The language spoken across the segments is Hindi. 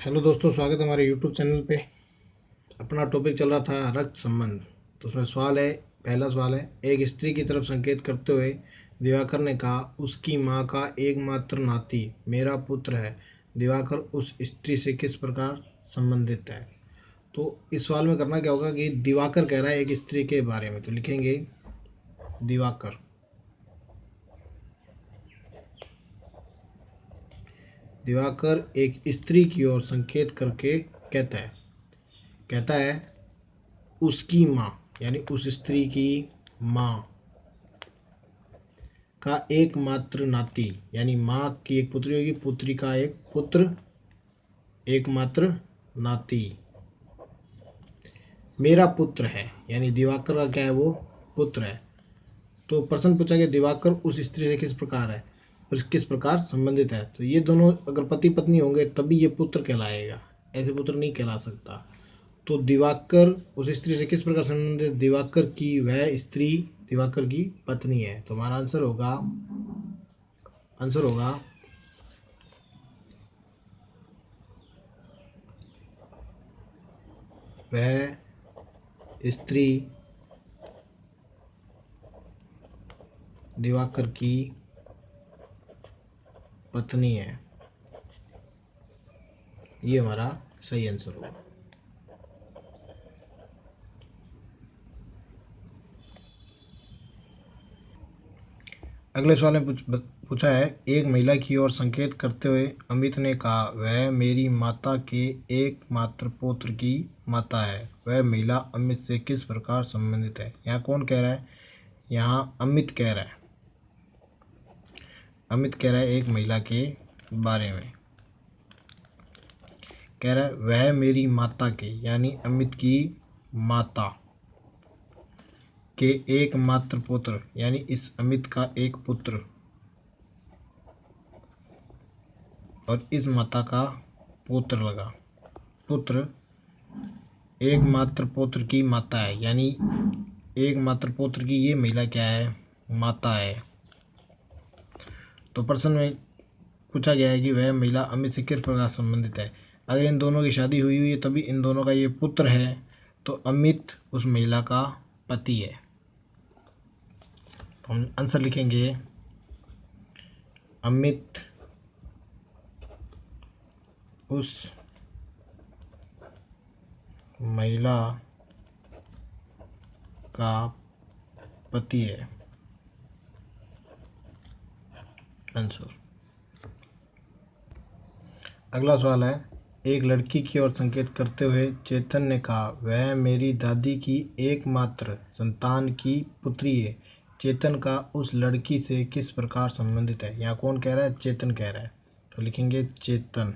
हेलो दोस्तों, स्वागत है हमारे यूट्यूब चैनल पे। अपना टॉपिक चल रहा था रक्त संबंध। तो उसमें सवाल है, पहला सवाल है, एक स्त्री की तरफ संकेत करते हुए दिवाकर ने कहा, उसकी माँ का एकमात्र नाती मेरा पुत्र है। दिवाकर उस स्त्री से किस प्रकार संबंधित है? तो इस सवाल में करना क्या होगा कि दिवाकर कह रहा है एक स्त्री के बारे में, तो लिखेंगे दिवाकर। दिवाकर एक स्त्री की ओर संकेत करके कहता है उसकी माँ, यानी उस स्त्री की माँ का एकमात्र नाती, यानी माँ की एक पुत्री होगी, पुत्री का एक पुत्र, एकमात्र नाती मेरा पुत्र है, यानी दिवाकर का क्या है, वो पुत्र है। तो प्रश्न पूछा गया दिवाकर उस स्त्री से किस प्रकार है और किस प्रकार संबंधित है। तो ये दोनों अगर पति पत्नी होंगे तभी ये पुत्र कहलाएगा, ऐसे पुत्र नहीं कहला सकता। तो दिवाकर उस स्त्री से किस प्रकार संबंधित? दिवाकर की वह स्त्री दिवाकर की पत्नी है। तो हमारा आंसर होगा वह स्त्री दिवाकर की पत्नी है। ये हमारा सही आंसर होगा। अगले सवाल में पूछा है, एक महिला की ओर संकेत करते हुए अमित ने कहा, वह मेरी माता के एकमात्र पुत्र की माता है। वह महिला अमित से किस प्रकार संबंधित है? यहाँ कौन कह रहा है? यहाँ अमित कह रहा है। अमित कह रहा है एक महिला के बारे में, कह रहा है वह मेरी माता के, यानी अमित की माता के एकमात्र पुत्र, यानी इस अमित का एक पुत्र और इस माता का पुत्र एकमात्र पुत्र की माता है, यानी एकमात्र पुत्र की ये महिला क्या है? माता है। तो प्रश्न में पूछा गया है कि वह महिला अमित से किस प्रकार संबंधित है। अगर इन दोनों की शादी हुई है तभी इन दोनों का ये पुत्र है, तो अमित उस महिला का पति है। तो हम आंसर लिखेंगे अमित उस महिला का पति है। आंसर। अगला सवाल है, एक लड़की की ओर संकेत करते हुए चेतन ने कहा, वह मेरी दादी की एकमात्र संतान की पुत्री है। चेतन का उस लड़की से किस प्रकार संबंधित है? यहाँ कौन कह रहा है? चेतन कह रहा है। तो लिखेंगे चेतन।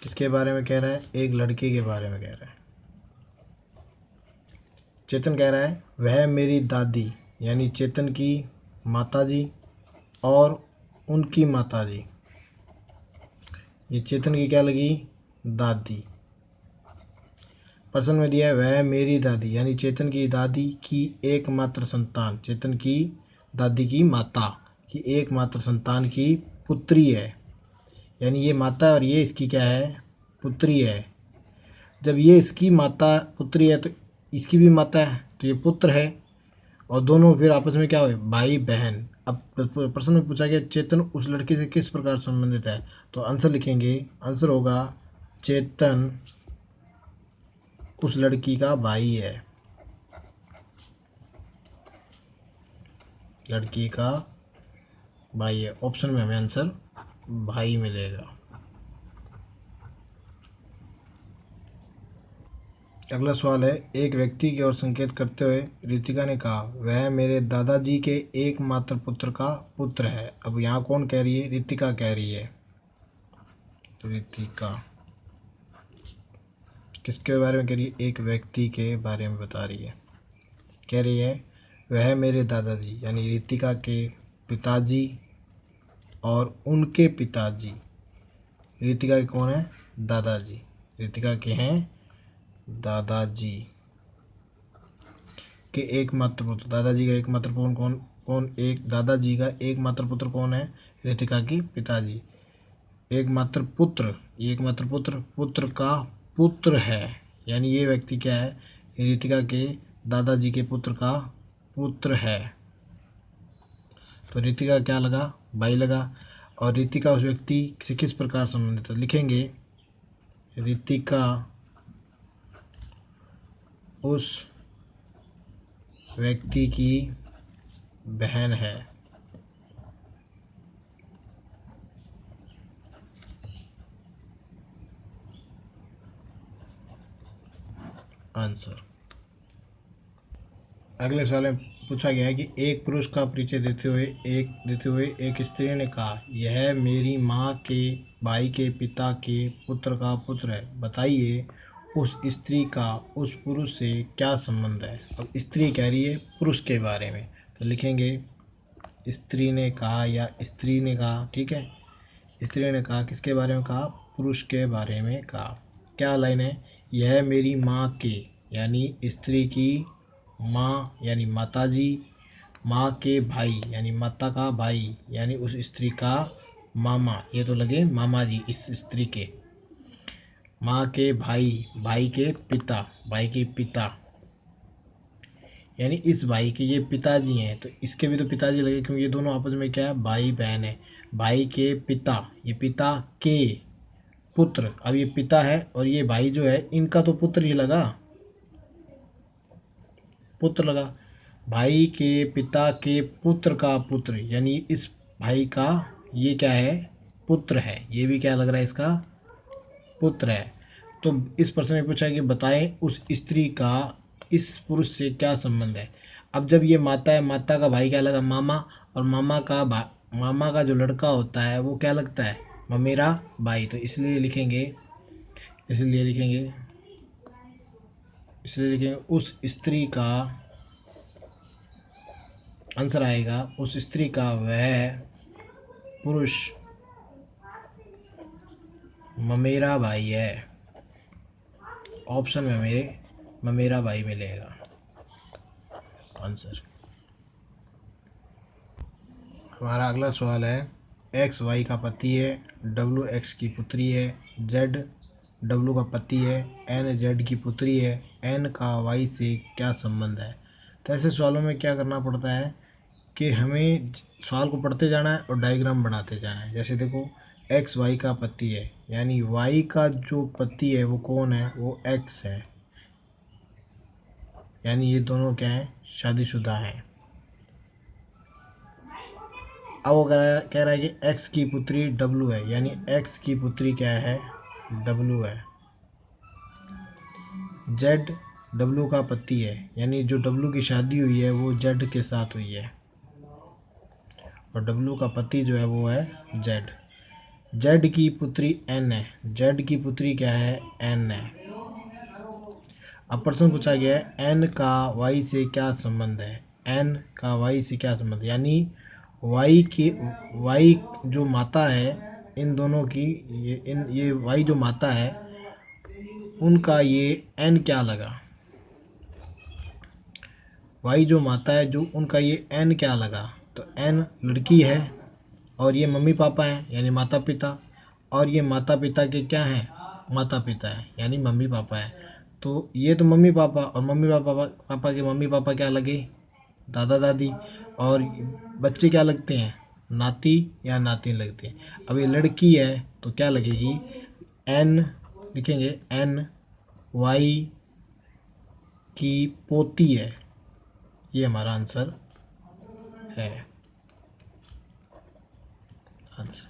किसके बारे में कह रहा है? एक लड़की के बारे में कह रहा है। चेतन कह रहा है वह मेरी दादी, यानी चेतन की माताजी और उनकी माताजी, ये चेतन की क्या लगी? दादी। प्रश्न में दिया है वह मेरी दादी, यानी चेतन की दादी की एकमात्र संतान, चेतन की दादी की माता की एकमात्र संतान की पुत्री है, यानी ये माता है और ये इसकी क्या है? पुत्री है। जब ये इसकी माता पुत्री है तो इसकी भी माता है, तो ये पुत्र है और दोनों फिर आपस में क्या हुए? भाई बहन। अब प्रश्न में पूछा गया चेतन उस लड़की से किस प्रकार संबंधित है, तो आंसर लिखेंगे, आंसर होगा चेतन उस लड़की का भाई है। लड़की का भाई है। ऑप्शन में हमें आंसर भाई मिलेगा। अगला सवाल है, एक व्यक्ति की ओर संकेत करते हुए रितिका ने कहा, वह मेरे दादाजी के एकमात्र पुत्र का पुत्र है। अब यहाँ कौन कह रही है? रितिका कह रही है। तो रितिका किसके बारे में कह रही है? एक व्यक्ति के बारे में बता रही है। कह रही है वह मेरे दादाजी, यानी रितिका के पिताजी और उनके पिताजी। रितिका के कौन है? दादाजी। रितिका के हैं दादाजी के एकमात्र पुत्र। दादाजी का एकमात्र पुत्र दादाजी का एकमात्र पुत्र कौन है? रितिका की पिताजी। एकमात्र पुत्र एकमात्र पुत्र, पुत्र का पुत्र है, यानी ये व्यक्ति क्या है, रितिका के दादाजी के पुत्र का पुत्र है। तो रितिका क्या लगा, भाई लगा। और रितिका उस व्यक्ति से किस प्रकार संबंधित है, लिखेंगे रितिका उस व्यक्ति की बहन है। आंसर। अगले सवाल में पूछा गया है कि एक पुरुष का परिचय देते हुए एक स्त्री ने कहा, यह मेरी माँ के भाई के पिता के पुत्र का पुत्र है, बताइए उस स्त्री का उस पुरुष से क्या संबंध है। अब स्त्री कह रही है पुरुष के बारे में, तो लिखेंगे स्त्री ने कहा या स्त्री ने कहा, ठीक है। स्त्री ने कहा, किसके बारे में कहा, पुरुष के बारे में कहा। क्या लाइन है, यह मेरी माँ के, यानी स्त्री की माँ यानी माताजी, माँ के भाई यानी माता का भाई, यानी उस स्त्री का मामा, ये तो लगे मामा जी इस स्त्री के, माँ के भाई, भाई के पिता, यानी इस भाई के ये पिताजी हैं, तो इसके भी तो पिताजी लगे, क्योंकि ये दोनों आपस में क्या है, भाई बहन है। भाई के पिता, ये पिता के पुत्र, अब ये पिता है और ये भाई जो है, इनका तो पुत्र ही लगा, पुत्र लगा। भाई के पिता के पुत्र का पुत्र, यानी इस भाई का ये क्या है, पुत्र है, ये भी क्या लग रहा है, इसका पुत्र है। तो इस प्रश्न में पूछा है कि बताएं उस स्त्री का इस पुरुष से क्या संबंध है। अब जब ये माता है, माता का भाई क्या लगा, मामा, और मामा का जो लड़का होता है वो क्या लगता है, ममेरा भाई। तो इसलिए लिखेंगे उस स्त्री का, आंसर आएगा उस स्त्री का वह पुरुष ममेरा भाई है। ऑप्शन में मेरे ममेरा भाई मिलेगा आंसर। हमारा अगला सवाल है, एक्स वाई का पति है, डब्ल्यू एक्स की पुत्री है, जेड डब्ल्यू का पति है, एन जेड की पुत्री है, एन का वाई से क्या संबंध है। तो ऐसे सवालों में क्या करना पड़ता है कि हमें सवाल को पढ़ते जाना है और डायग्राम बनाते जाना है। जैसे देखो, एक्स वाई का पति है, यानी वाई का जो पति है वो कौन है, वो एक्स है, यानी ये दोनों क्या है, शादीशुदा हैं। अब वो कह रहा है कि एक्स की पुत्री डब्लू है, यानी एक्स की पुत्री क्या है, डब्लू है। जेड डब्लू का पति है, यानी जो डब्लू की शादी हुई है वो जेड के साथ हुई है, और डब्लू का पति जो है वो है जेड। जेड की पुत्री एन है, जेड की पुत्री क्या है, एन है। अब प्रश्न पूछा गया है एन का वाई से क्या संबंध है, एन का वाई से क्या संबंध, यानी वाई जो माता है इन दोनों की, ये वाई जो माता है उनका ये एन क्या लगा, वाई जो माता है जो उनका ये एन क्या लगा। तो एन लड़की है और ये मम्मी पापा हैं, यानी माता पिता, और ये माता पिता के क्या हैं, माता पिता है, यानी मम्मी पापा है। तो ये तो मम्मी पापा, और मम्मी पापा के मम्मी पापा क्या लगे, दादा दादी, और बच्चे क्या लगते हैं, नाती या नातिन लगते हैं। अब ये लड़की है तो क्या लगेगी, एन, लिखेंगे एन वाई की पोती है, ये हमारा आंसर है। आंसर।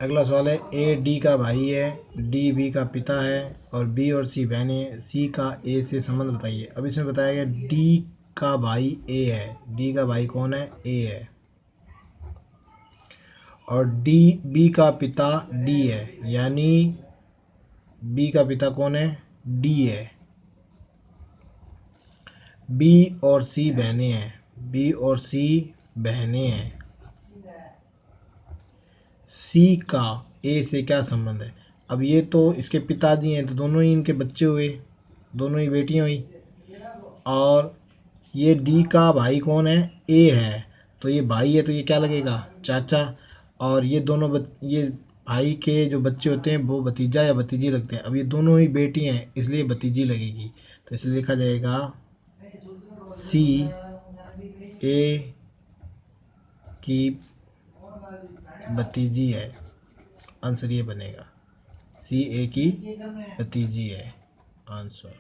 अगला सवाल है, ए डी का भाई है, डी बी का पिता है, और बी और सी बहनें, सी का ए से संबंध बताइए। अब इसमें बताया गया डी का भाई ए है, डी का भाई कौन है, ए है, और डी बी का पिता डी है, यानी बी का पिता कौन है, डी है। बी और सी बहनें हैं, बी और सी बहनें हैं। सी का ए से क्या संबंध है। अब ये तो इसके पिताजी हैं, तो दोनों ही इनके बच्चे हुए, दोनों ही बेटियां हुई, और ये डी का भाई कौन है, ए है, तो ये भाई है तो ये क्या लगेगा, चाचा, और ये दोनों ये भाई के जो बच्चे होते हैं वो भतीजा या भतीजी लगते हैं। अब ये दोनों ही बेटी हैं इसलिए भतीजी लगेगी, तो इसलिए लिखा जाएगा सी ए की भतीजी है। आंसर ये बनेगा सी ए की भतीजी है आंसर।